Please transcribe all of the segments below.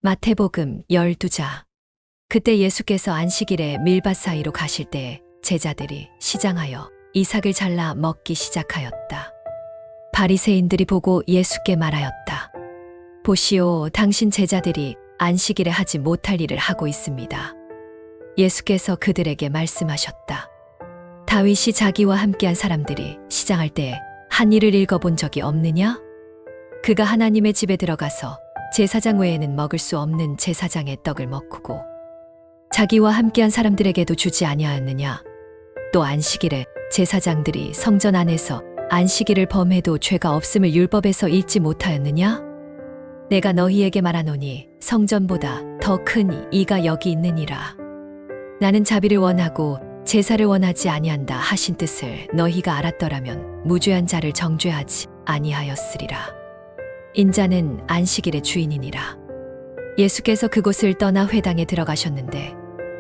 마태복음 12장. 그때 예수께서 안식일에 밀밭 사이로 가실 때에 제자들이 시장하여 이삭을 잘라 먹기 시작하였다. 바리새인들이 보고 예수께 말하였다. 보시오, 당신 제자들이 안식일에 하지 못할 일을 하고 있습니다. 예수께서 그들에게 말씀하셨다. 다윗이 자기와 함께한 사람들이 시장할 때에 한 일을 읽어본 적이 없느냐? 그가 하나님의 집에 들어가서 제사장 외에는 먹을 수 없는 제사장의 떡을 먹고 자기와 함께한 사람들에게도 주지 아니하였느냐? 또 안식일에 제사장들이 성전 안에서 안식일을 범해도 죄가 없음을 율법에서 읽지 못하였느냐? 내가 너희에게 말하노니 성전보다 더 큰 이가 여기 있느니라. 나는 자비를 원하고 제사를 원하지 아니한다 하신 뜻을 너희가 알았더라면 무죄한 자를 정죄하지 아니하였으리라. 인자는 안식일의 주인이니라. 예수께서 그곳을 떠나 회당에 들어가셨는데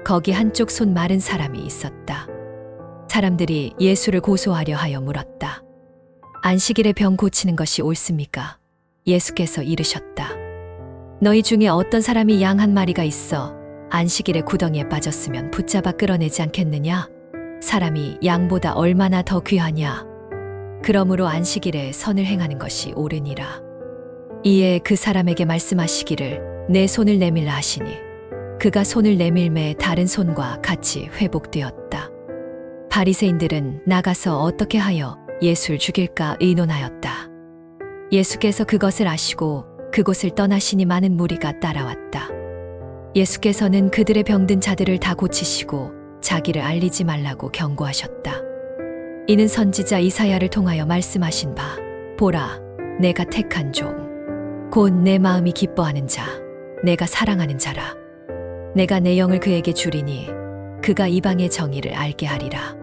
거기 한쪽 손 마른 사람이 있었다. 사람들이 예수를 고소하려 하여 물었다. 안식일에 병 고치는 것이 옳습니까? 예수께서 이르셨다. 너희 중에 어떤 사람이 양 한 마리가 있어 안식일에 구덩이에 빠졌으면 붙잡아 끌어내지 않겠느냐? 사람이 양보다 얼마나 더 귀하냐? 그러므로 안식일에 선을 행하는 것이 옳으니라. 이에 그 사람에게 말씀하시기를 내 손을 내밀라 하시니 그가 손을 내밀매 다른 손과 같이 회복되었다. 바리새인들은 나가서 어떻게 하여 예수를 죽일까 의논하였다. 예수께서 그것을 아시고 그곳을 떠나시니 많은 무리가 따라왔다. 예수께서는 그들의 병든 자들을 다 고치시고 자기를 알리지 말라고 경고하셨다. 이는 선지자 이사야를 통하여 말씀하신 바 보라, 내가 택한 종 곧 내 마음이 기뻐하는 자, 내가 사랑하는 자라. 내가 내 영을 그에게 주리니 그가 이방의 정의를 알게 하리라.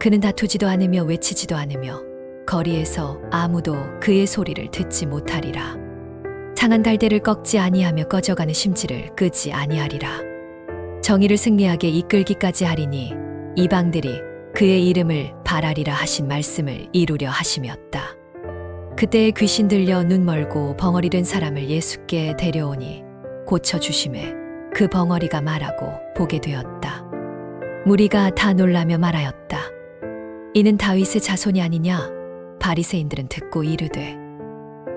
그는 다투지도 않으며 외치지도 않으며 거리에서 아무도 그의 소리를 듣지 못하리라. 상한 달대를 꺾지 아니하며 꺼져가는 심지를 끄지 아니하리라. 정의를 승리하게 이끌기까지 하리니 이방들이 그의 이름을 바라리라 하신 말씀을 이루려 하심이었다. 그때에 귀신 들려 눈 멀고 벙어리 된 사람을 예수께 데려오니 고쳐주심에 그 벙어리가 말하고 보게 되었다. 무리가 다 놀라며 말하였다. 이는 다윗의 자손이 아니냐? 바리새인들은 듣고 이르되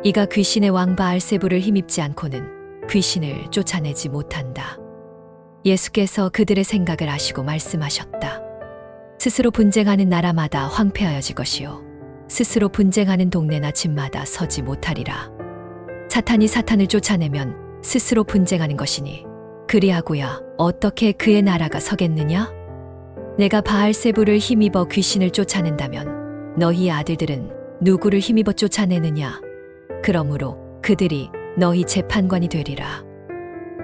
이가 귀신의 왕 바알세불을 힘입지 않고는 귀신을 쫓아내지 못한다. 예수께서 그들의 생각을 아시고 말씀하셨다. 스스로 분쟁하는 나라마다 황폐하여질 것이요 스스로 분쟁하는 동네나 집마다 서지 못하리라. 사탄이 사탄을 쫓아내면 스스로 분쟁하는 것이니 그리하고야 어떻게 그의 나라가 서겠느냐? 내가 바알세불을 힘입어 귀신을 쫓아낸다면 너희 아들들은 누구를 힘입어 쫓아내느냐? 그러므로 그들이 너희 재판관이 되리라.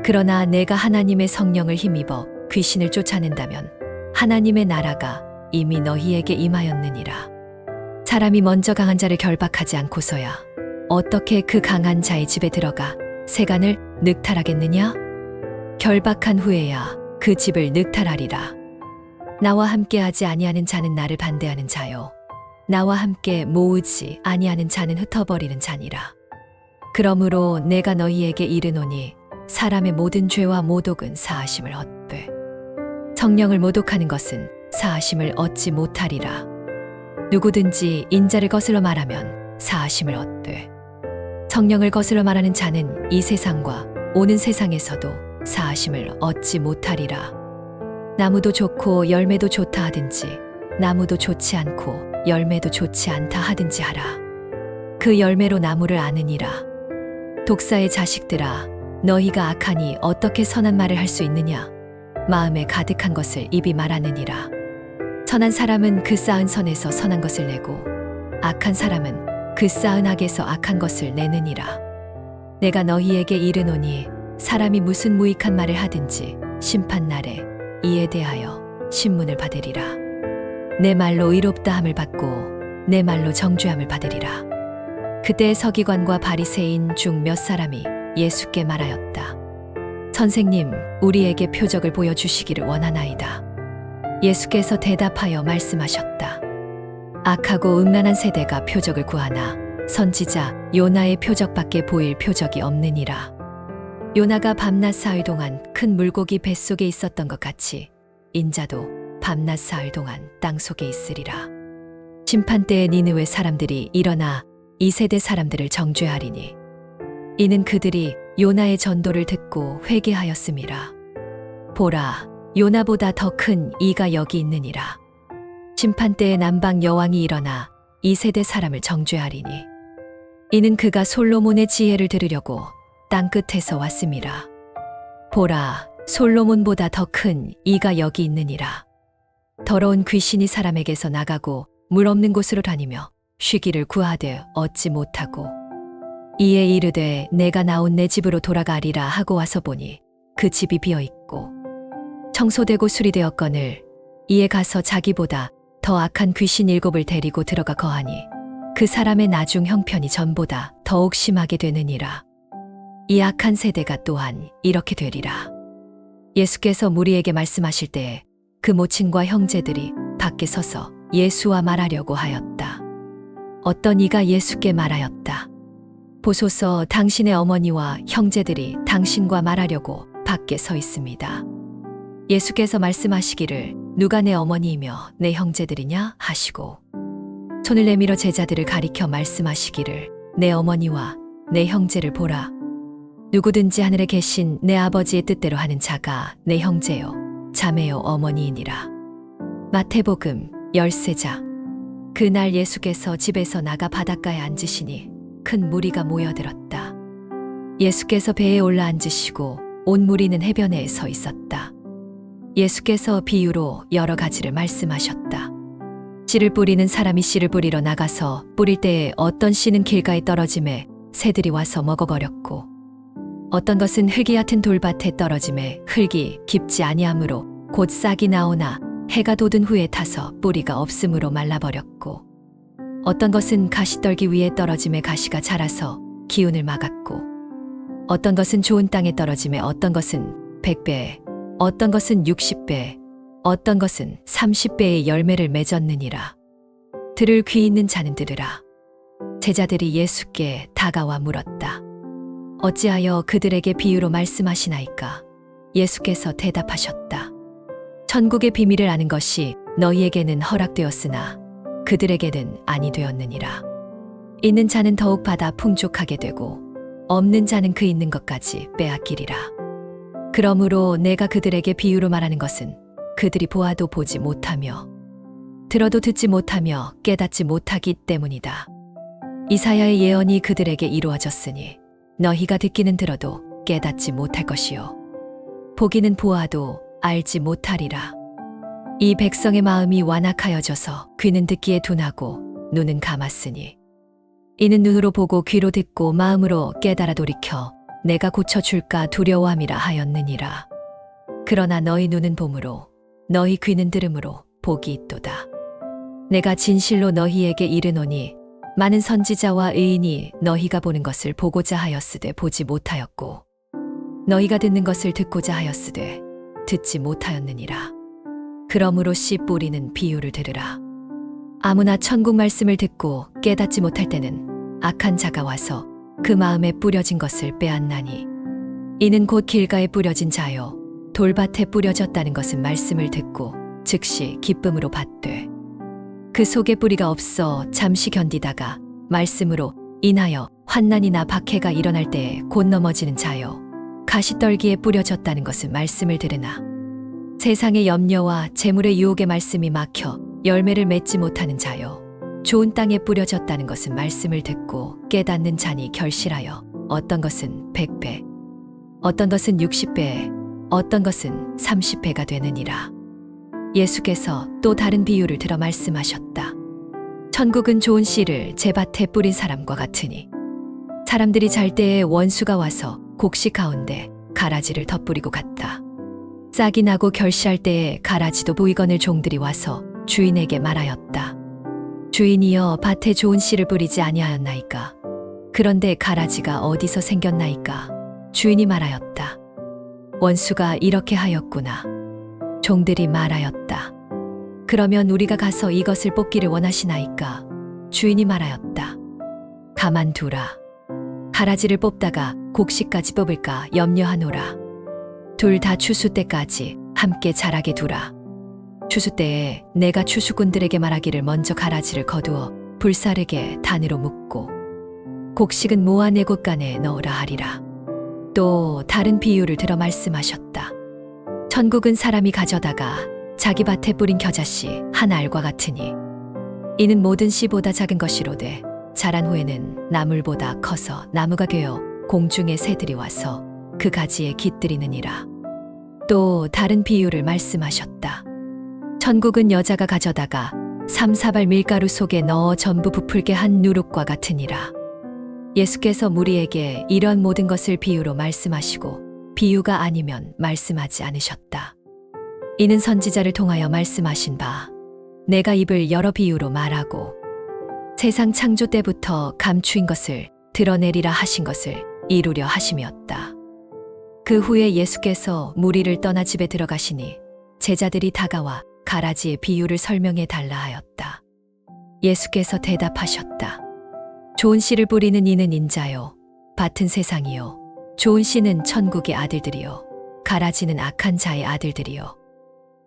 그러나 내가 하나님의 성령을 힘입어 귀신을 쫓아낸다면 하나님의 나라가 이미 너희에게 임하였느니라. 사람이 먼저 강한 자를 결박하지 않고서야 어떻게 그 강한 자의 집에 들어가 세간을 늑탈하겠느냐? 결박한 후에야 그 집을 늑탈하리라. 나와 함께하지 아니하는 자는 나를 반대하는 자요 나와 함께 모으지 아니하는 자는 흩어버리는 자니라. 그러므로 내가 너희에게 이르노니 사람의 모든 죄와 모독은 사하심을 얻되 성령을 모독하는 것은 사하심을 얻지 못하리라. 누구든지 인자를 거슬러 말하면 사하심을 얻되 성령을 거슬러 말하는 자는 이 세상과 오는 세상에서도 사하심을 얻지 못하리라. 나무도 좋고 열매도 좋다 하든지 나무도 좋지 않고 열매도 좋지 않다 하든지 하라. 그 열매로 나무를 아느니라. 독사의 자식들아, 너희가 악하니 어떻게 선한 말을 할 수 있느냐? 마음에 가득한 것을 입이 말하느니라. 선한 사람은 그 쌓은 선에서 선한 것을 내고 악한 사람은 그 쌓은 악에서 악한 것을 내느니라. 내가 너희에게 이르노니 사람이 무슨 무익한 말을 하든지 심판날에 이에 대하여 신문을 받으리라. 내 말로 의롭다함을 받고 내 말로 정죄함을 받으리라. 그때 서기관과 바리새인 중 몇 사람이 예수께 말하였다. 선생님, 우리에게 표적을 보여주시기를 원하나이다. 예수께서 대답하여 말씀하셨다. 악하고 음란한 세대가 표적을 구하나 선지자 요나의 표적밖에 보일 표적이 없느니라. 요나가 밤낮 사흘 동안 큰 물고기 뱃속에 있었던 것 같이 인자도 밤낮 사흘 동안 땅속에 있으리라. 심판때에 니느웨 사람들이 일어나 이 세대 사람들을 정죄하리니 이는 그들이 요나의 전도를 듣고 회개하였음이라. 보라, 요나보다 더 큰 이가 여기 있느니라. 심판때에 남방 여왕이 일어나 이 세대 사람을 정죄하리니 이는 그가 솔로몬의 지혜를 들으려고 땅 끝에서 왔음이라. 보라, 솔로몬보다 더 큰 이가 여기 있느니라. 더러운 귀신이 사람에게서 나가고 물 없는 곳으로 다니며 쉬기를 구하되 얻지 못하고 이에 이르되 내가 나온 내 집으로 돌아가리라 하고 와서 보니 그 집이 비어 있고 청소되고 수리되었거늘 이에 가서 자기보다 더 악한 귀신 7을 데리고 들어가 거하니 그 사람의 나중 형편이 전보다 더욱 심하게 되느니라. 이 악한 세대가 또한 이렇게 되리라. 예수께서 무리에게 말씀하실 때에 그 모친과 형제들이 밖에 서서 예수와 말하려고 하였다. 어떤 이가 예수께 말하였다. 보소서, 당신의 어머니와 형제들이 당신과 말하려고 밖에 서 있습니다. 예수께서 말씀하시기를 누가 내 어머니이며 내 형제들이냐 하시고 손을 내밀어 제자들을 가리켜 말씀하시기를 내 어머니와 내 형제를 보라. 누구든지 하늘에 계신 내 아버지의 뜻대로 하는 자가 내 형제요 자매요 어머니이니라. 마태복음 13장. 그날 예수께서 집에서 나가 바닷가에 앉으시니 큰 무리가 모여들었다. 예수께서 배에 올라 앉으시고 온 무리는 해변에 서 있었다. 예수께서 비유로 여러 가지를 말씀하셨다. 씨를 뿌리는 사람이 씨를 뿌리러 나가서 뿌릴 때에 어떤 씨는 길가에 떨어짐에 새들이 와서 먹어버렸고 어떤 것은 흙이 얕은 돌밭에 떨어짐에 흙이 깊지 아니하므로 곧 싹이 나오나 해가 돋은 후에 타서 뿌리가 없으므로 말라버렸고 어떤 것은 가시떨기 위에 떨어짐에 가시가 자라서 기운을 막았고 어떤 것은 좋은 땅에 떨어짐에 어떤 것은 100배, 어떤 것은 60배, 어떤 것은 30배의 열매를 맺었느니라. 들을 귀 있는 자는 들으라. 제자들이 예수께 다가와 물었다. 어찌하여 그들에게 비유로 말씀하시나이까? 예수께서 대답하셨다. 천국의 비밀을 아는 것이 너희에게는 허락되었으나 그들에게는 아니 되었느니라. 있는 자는 더욱 받아 풍족하게 되고 없는 자는 그 있는 것까지 빼앗기리라. 그러므로 내가 그들에게 비유로 말하는 것은 그들이 보아도 보지 못하며 들어도 듣지 못하며 깨닫지 못하기 때문이다. 이사야의 예언이 그들에게 이루어졌으니 너희가 듣기는 들어도 깨닫지 못할 것이요 보기는 보아도 알지 못하리라. 이 백성의 마음이 완악하여져서 귀는 듣기에 둔하고 눈은 감았으니 이는 눈으로 보고 귀로 듣고 마음으로 깨달아 돌이켜 내가 고쳐줄까 두려워함이라 하였느니라. 그러나 너희 눈은 봄으로 너희 귀는 들음으로 복이 있도다. 내가 진실로 너희에게 이르노니 많은 선지자와 의인이 너희가 보는 것을 보고자 하였으되 보지 못하였고 너희가 듣는 것을 듣고자 하였으되 듣지 못하였느니라. 그러므로 씨 뿌리는 비유를 들으라. 아무나 천국 말씀을 듣고 깨닫지 못할 때는 악한 자가 와서 그 마음에 뿌려진 것을 빼앗나니 이는 곧 길가에 뿌려진 자요 돌밭에 뿌려졌다는 것은 말씀을 듣고 즉시 기쁨으로 받되 그 속에 뿌리가 없어 잠시 견디다가 말씀으로 인하여 환난이나 박해가 일어날 때에 곧 넘어지는 자요 가시떨기에 뿌려졌다는 것은 말씀을 들으나 세상의 염려와 재물의 유혹의 말씀이 막혀 열매를 맺지 못하는 자요 좋은 땅에 뿌려졌다는 것은 말씀을 듣고 깨닫는 자니 결실하여 어떤 것은 100배, 어떤 것은 60배, 어떤 것은 30배가 되느니라. 예수께서 또 다른 비유를 들어 말씀하셨다. 천국은 좋은 씨를 제 밭에 뿌린 사람과 같으니 사람들이 잘 때에 원수가 와서 곡식 가운데 가라지를 덧뿌리고 갔다. 싹이 나고 결실할 때에 가라지도 보이거늘 종들이 와서 주인에게 말하였다. 주인이여 밭에 좋은 씨를 뿌리지 아니하였나이까? 그런데 가라지가 어디서 생겼나이까? 주인이 말하였다. 원수가 이렇게 하였구나. 종들이 말하였다. 그러면 우리가 가서 이것을 뽑기를 원하시나이까? 주인이 말하였다. 가만두라. 가라지를 뽑다가 곡식까지 뽑을까 염려하노라. 둘 다 추수 때까지 함께 자라게 두라. 추수 때에 내가 추수꾼들에게 말하기를 먼저 가라지를 거두어 불사르게 단으로 묶고 곡식은 모아 내 곳간에 넣으라 하리라. 또 다른 비유를 들어 말씀하셨다. 천국은 사람이 가져다가 자기 밭에 뿌린 겨자씨 한 알과 같으니 이는 모든 씨보다 작은 것이로되 자란 후에는 나물보다 커서 나무가 되어 공중의 새들이 와서 그 가지에 깃들이느니라. 또 다른 비유를 말씀하셨다. 천국은 여자가 가져다가 3-4발 밀가루 속에 넣어 전부 부풀게 한 누룩과 같으니라. 예수께서 무리에게 이런 모든 것을 비유로 말씀하시고 비유가 아니면 말씀하지 않으셨다. 이는 선지자를 통하여 말씀하신 바 내가 입을 여러 비유로 말하고 세상 창조 때부터 감추인 것을 드러내리라 하신 것을 이루려 하심이었다. 그 후에 예수께서 무리를 떠나 집에 들어가시니 제자들이 다가와 가라지의 비유를 설명해 달라 하였다. 예수께서 대답하셨다. 좋은 씨를 뿌리는 이는 인자요 밭은 세상이요 좋은 씨는 천국의 아들들이요 가라지는 악한 자의 아들들이요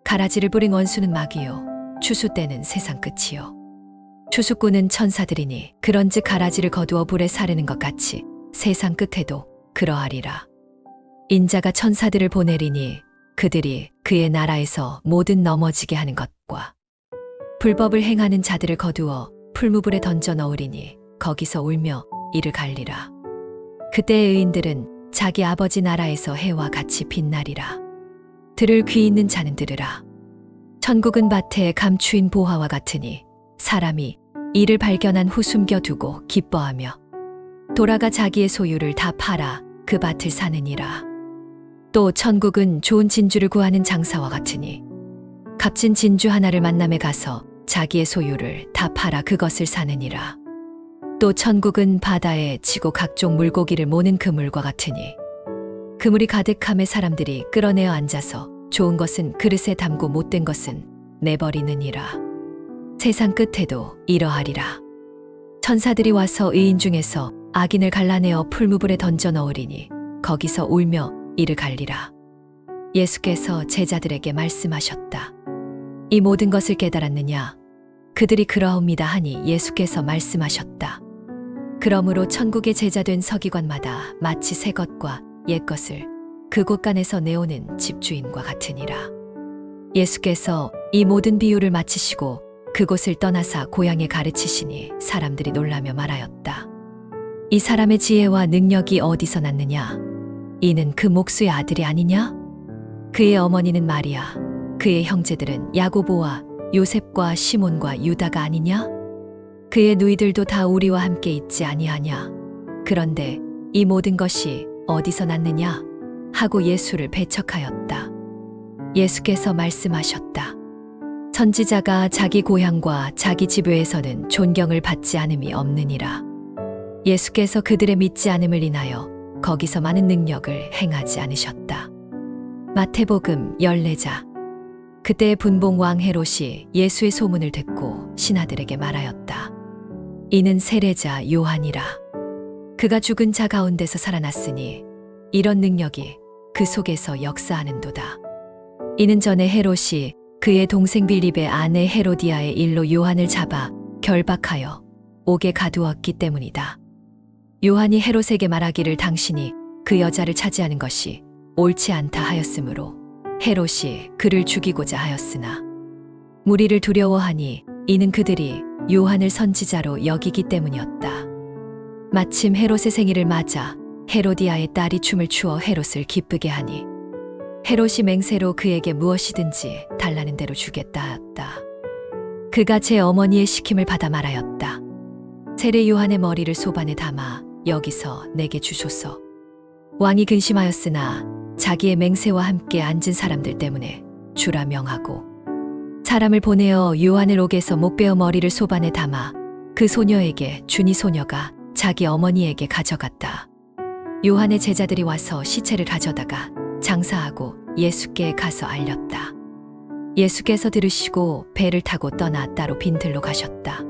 가라지를 뿌린 원수는 마귀요 추수 때는 세상 끝이요 추수꾼은 천사들이니 그런즉 가라지를 거두어 불에 사르는 것 같이 세상 끝에도 그러하리라. 인자가 천사들을 보내리니 그들이 그의 나라에서 모든 넘어지게 하는 것과 불법을 행하는 자들을 거두어 풀무불에 던져 넣으리니 거기서 울며 이를 갈리라. 그때의 의인들은 자기 아버지 나라에서 해와 같이 빛나리라. 들을 귀 있는 자는 들으라. 천국은 밭에 감추인 보화와 같으니 사람이 이를 발견한 후 숨겨두고 기뻐하며 돌아가 자기의 소유를 다 팔아 그 밭을 사느니라. 또 천국은 좋은 진주를 구하는 장사와 같으니 값진 진주 하나를 만남에 가서 자기의 소유를 다 팔아 그것을 사느니라. 또 천국은 바다에 치고 각종 물고기를 모는 그물과 같으니 그물이 가득함에 사람들이 끌어내어 앉아서 좋은 것은 그릇에 담고 못된 것은 내버리느니라. 세상 끝에도 이러하리라. 천사들이 와서 의인 중에서 악인을 갈라내어 풀무불에 던져 넣으리니 거기서 울며 이를 갈리라. 예수께서 제자들에게 말씀하셨다. 이 모든 것을 깨달았느냐? 그들이 그러옵니다 하니 예수께서 말씀하셨다. 그러므로 천국의 제자된 서기관마다 마치 새 것과 옛 것을 그 곳간에서 내오는 집주인과 같으니라. 예수께서 이 모든 비유를 마치시고 그곳을 떠나사 고향에 가르치시니 사람들이 놀라며 말하였다. 이 사람의 지혜와 능력이 어디서 났느냐? 이는 그 목수의 아들이 아니냐? 그의 어머니는 마리아, 그의 형제들은 야고보와 요셉과 시몬과 유다가 아니냐? 그의 누이들도 다 우리와 함께 있지 아니하냐? 그런데 이 모든 것이 어디서 났느냐? 하고 예수를 배척하였다. 예수께서 말씀하셨다. 선지자가 자기 고향과 자기 지부에서는 존경을 받지 않음이 없느니라. 예수께서 그들의 믿지 않음을 인하여 거기서 많은 능력을 행하지 않으셨다. 마태복음 14장. 그때 분봉 왕 헤롯이 예수의 소문을 듣고 신하들에게 말하였다. 이는 세례자 요한이라. 그가 죽은 자 가운데서 살아났으니 이런 능력이 그 속에서 역사하는도다. 이는 전에 헤롯이 그의 동생 빌립의 아내 헤로디아의 일로 요한을 잡아 결박하여 옥에 가두었기 때문이다. 요한이 헤롯에게 말하기를 당신이 그 여자를 차지하는 것이 옳지 않다 하였으므로 헤롯이 그를 죽이고자 하였으나 무리를 두려워하니 이는 그들이 요한을 선지자로 여기기 때문이었다. 마침 헤롯의 생일을 맞아 헤로디아의 딸이 춤을 추어 헤롯을 기쁘게 하니 헤롯이 맹세로 그에게 무엇이든지 달라는 대로 주겠다 하였다. 그가 제 어머니의 시킴을 받아 말하였다. 세례 요한의 머리를 소반에 담아 여기서 내게 주소서. 왕이 근심하였으나 자기의 맹세와 함께 앉은 사람들 때문에 주라 명하고 사람을 보내어 요한을 옥에서 목베어 머리를 소반에 담아 그 소녀에게 주니 소녀가 자기 어머니에게 가져갔다. 요한의 제자들이 와서 시체를 가져다가 장사하고 예수께 가서 알렸다. 예수께서 들으시고 배를 타고 떠나 따로 빈들로 가셨다.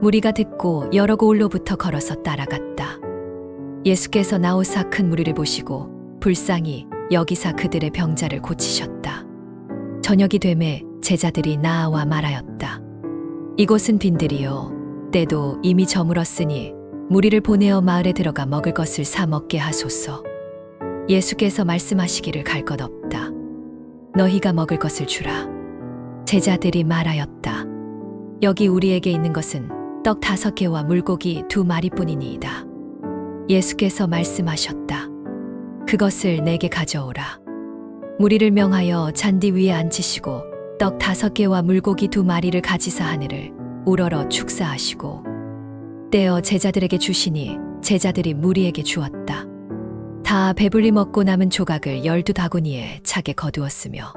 무리가 듣고 여러 고을로부터 걸어서 따라갔다. 예수께서 나오사 큰 무리를 보시고 불쌍히 여기사 그들의 병자를 고치셨다. 저녁이 되매 제자들이 나아와 말하였다. 이곳은 빈들이요 때도 이미 저물었으니 무리를 보내어 마을에 들어가 먹을 것을 사 먹게 하소서. 예수께서 말씀하시기를 갈 것 없다. 너희가 먹을 것을 주라. 제자들이 말하였다. 여기 우리에게 있는 것은 떡 5개와 물고기 2마리뿐이니이다. 예수께서 말씀하셨다. 그것을 내게 가져오라. 무리를 명하여 잔디 위에 앉히시고 떡 5개와 물고기 2마리를 가지사 하늘을 우러러 축사하시고 떼어 제자들에게 주시니 제자들이 무리에게 주었다. 다 배불리 먹고 남은 조각을 12다구니에 차게 거두었으며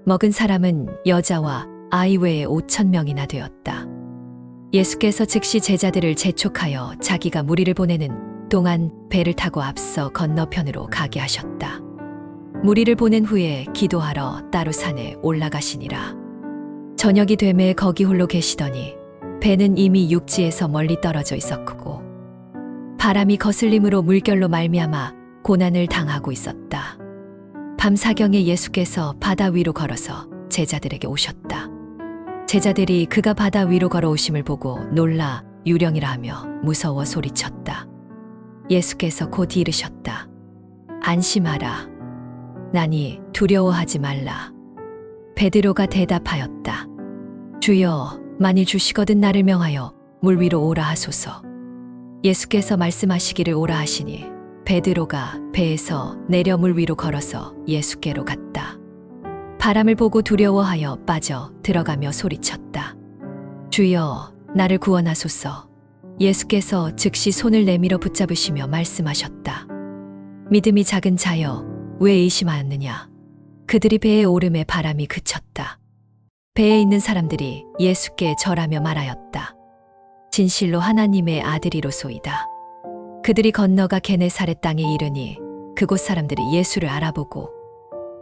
먹은 사람은 여자와 아이 외에 5,000명이나 되었다. 예수께서 즉시 제자들을 재촉하여 자기가 무리를 보내는 동안 배를 타고 앞서 건너편으로 가게 하셨다. 무리를 보낸 후에 기도하러 따로 산에 올라가시니라. 저녁이 되매 거기 홀로 계시더니 배는 이미 육지에서 멀리 떨어져 있었고 바람이 거슬림으로 물결로 말미암아 고난을 당하고 있었다. 밤사경에 예수께서 바다 위로 걸어서 제자들에게 오셨다. 제자들이 그가 바다 위로 걸어오심을 보고 놀라 유령이라 하며 무서워 소리쳤다. 예수께서 곧 이르셨다. 안심하라. 나니 두려워하지 말라. 베드로가 대답하였다. 주여, 만일 주시거든 나를 명하여 물 위로 오라 하소서. 예수께서 말씀하시기를 오라 하시니 베드로가 배에서 내려 물 위로 걸어서 예수께로 갔다. 바람을 보고 두려워하여 빠져 들어가며 소리쳤다. 주여, 나를 구원하소서. 예수께서 즉시 손을 내밀어 붙잡으시며 말씀하셨다. 믿음이 작은 자여, 왜 의심하였느냐? 그들이 배에 오름에 바람이 그쳤다. 배에 있는 사람들이 예수께 절하며 말하였다. 진실로 하나님의 아들이로소이다. 그들이 건너가 게네사렛 땅에 이르니 그곳 사람들이 예수를 알아보고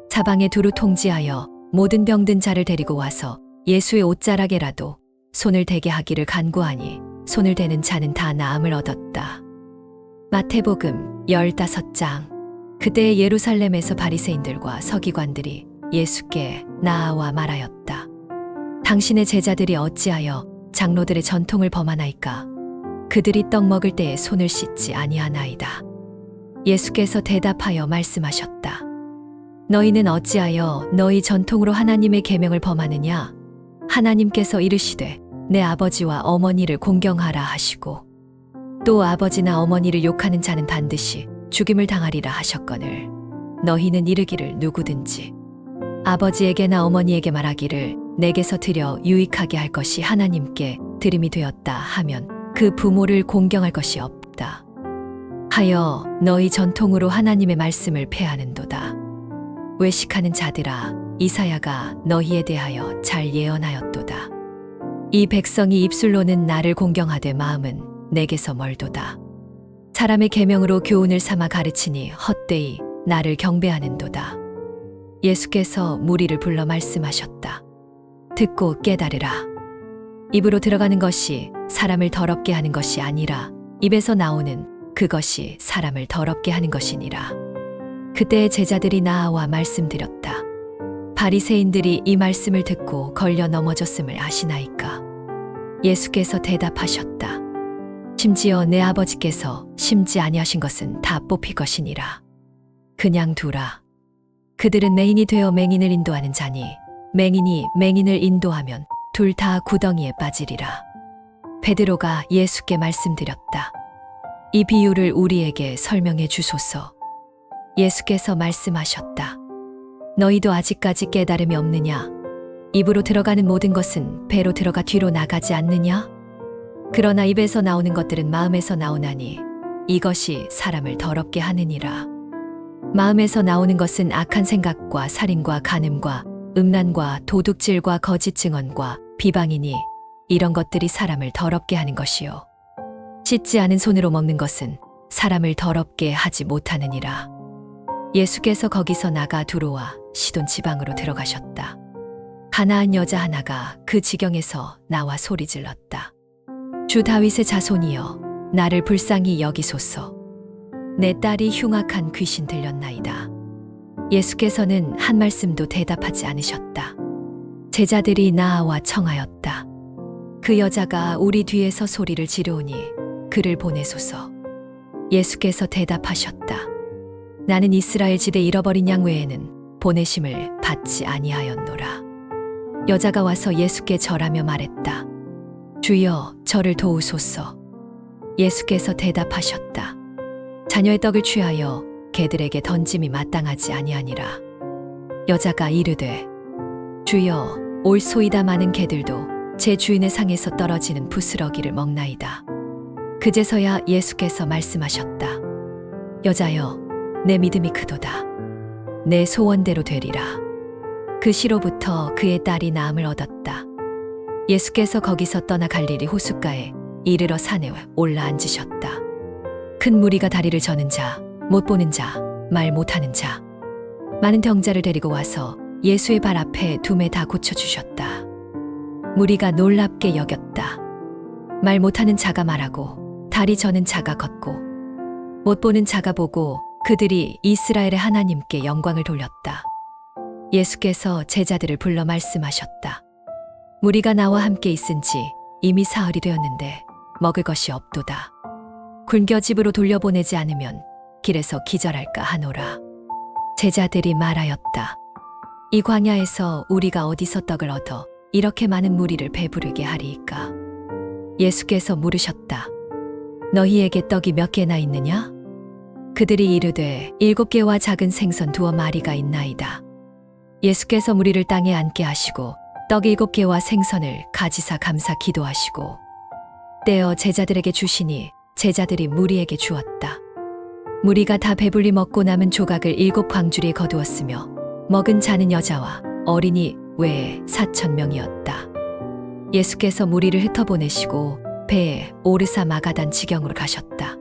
사방에 두루 통지하여 모든 병든 자를 데리고 와서 예수의 옷자락에라도 손을 대게 하기를 간구하니 손을 대는 자는 다 나음을 얻었다. 마태복음 15장. 그때 예루살렘에서 바리새인들과 서기관들이 예수께 나아와 말하였다. 당신의 제자들이 어찌하여 장로들의 전통을 범하나이까? 그들이 떡 먹을 때에 손을 씻지 아니하나이다. 예수께서 대답하여 말씀하셨다. 너희는 어찌하여 너희 전통으로 하나님의 계명을 범하느냐? 하나님께서 이르시되 내 아버지와 어머니를 공경하라 하시고 또 아버지나 어머니를 욕하는 자는 반드시 죽임을 당하리라 하셨거늘 너희는 이르기를 누구든지 아버지에게나 어머니에게 말하기를 내게서 드려 유익하게 할 것이 하나님께 드림이 되었다 하면 그 부모를 공경할 것이 없다 하여 너희 전통으로 하나님의 말씀을 폐하는도다. 외식하는 자들아, 이사야가 너희에 대하여 잘 예언하였도다. 이 백성이 입술로는 나를 공경하되 마음은 내게서 멀도다. 사람의 계명으로 교훈을 삼아 가르치니 헛되이 나를 경배하는도다. 예수께서 무리를 불러 말씀하셨다. 듣고 깨달으라. 입으로 들어가는 것이 사람을 더럽게 하는 것이 아니라 입에서 나오는 그것이 사람을 더럽게 하는 것이니라. 그때 제자들이 나아와 말씀드렸다. 바리새인들이 이 말씀을 듣고 걸려 넘어졌음을 아시나이까? 예수께서 대답하셨다. 심지어 내 아버지께서 심지 아니하신 것은 다 뽑힐 것이니라. 그냥 두라. 그들은 맹인이 되어 맹인을 인도하는 자니 맹인이 맹인을 인도하면 둘 다 구덩이에 빠지리라. 베드로가 예수께 말씀드렸다. 이 비유를 우리에게 설명해 주소서. 예수께서 말씀하셨다. 너희도 아직까지 깨달음이 없느냐? 입으로 들어가는 모든 것은 배로 들어가 뒤로 나가지 않느냐? 그러나 입에서 나오는 것들은 마음에서 나오나니 이것이 사람을 더럽게 하느니라. 마음에서 나오는 것은 악한 생각과 살인과 간음과 음란과 도둑질과 거짓 증언과 비방이니 이런 것들이 사람을 더럽게 하는 것이요. 씻지 않은 손으로 먹는 것은 사람을 더럽게 하지 못하느니라. 예수께서 거기서 나가 두로와 시돈 지방으로 들어가셨다. 가나안 여자 하나가 그 지경에서 나와 소리질렀다. 주 다윗의 자손이여, 나를 불쌍히 여기소서. 내 딸이 흉악한 귀신 들렸나이다. 예수께서는 한 말씀도 대답하지 않으셨다. 제자들이 나아와 청하였다. 그 여자가 우리 뒤에서 소리를 지르오니 그를 보내소서. 예수께서 대답하셨다. 나는 이스라엘 지대 잃어버린 양 외에는 보내심을 받지 아니하였노라. 여자가 와서 예수께 절하며 말했다. 주여, 저를 도우소서. 예수께서 대답하셨다. 자녀의 떡을 취하여 개들에게 던짐이 마땅하지 아니하니라. 여자가 이르되 주여, 올소이다. 많은 개들도 제 주인의 상에서 떨어지는 부스러기를 먹나이다. 그제서야 예수께서 말씀하셨다. 여자여, 내 믿음이 크도다. 내 소원대로 되리라. 그 시로부터 그의 딸이 나음을 얻었다. 예수께서 거기서 떠나 갈릴리 호숫가에 이르러 산에 올라 앉으셨다. 큰 무리가 다리를 저는 자, 못 보는 자, 말 못하는 자, 많은 병자를 데리고 와서 예수의 발 앞에 두매 다 고쳐주셨다. 무리가 놀랍게 여겼다. 말 못하는 자가 말하고 다리 저는 자가 걷고 못 보는 자가 보고 그들이 이스라엘의 하나님께 영광을 돌렸다. 예수께서 제자들을 불러 말씀하셨다. 무리가 나와 함께 있은지 이미 사흘이 되었는데 먹을 것이 없도다. 굶겨 집으로 돌려보내지 않으면 길에서 기절할까 하노라. 제자들이 말하였다. 이 광야에서 우리가 어디서 떡을 얻어 이렇게 많은 무리를 배부르게 하리이까? 예수께서 물으셨다. 너희에게 떡이 몇 개나 있느냐? 그들이 이르되 7개와 작은 생선 2마리가 있나이다. 예수께서 무리를 땅에 앉게 하시고 떡 7개와 생선을 가지사 감사 기도하시고 떼어 제자들에게 주시니 제자들이 무리에게 주었다. 무리가 다 배불리 먹고 남은 조각을 7광주리에 거두었으며 먹은 자는 여자와 어린이 외에 4,000명이었다. 예수께서 무리를 흩어보내시고 배에 오르사 마가단 지경으로 가셨다.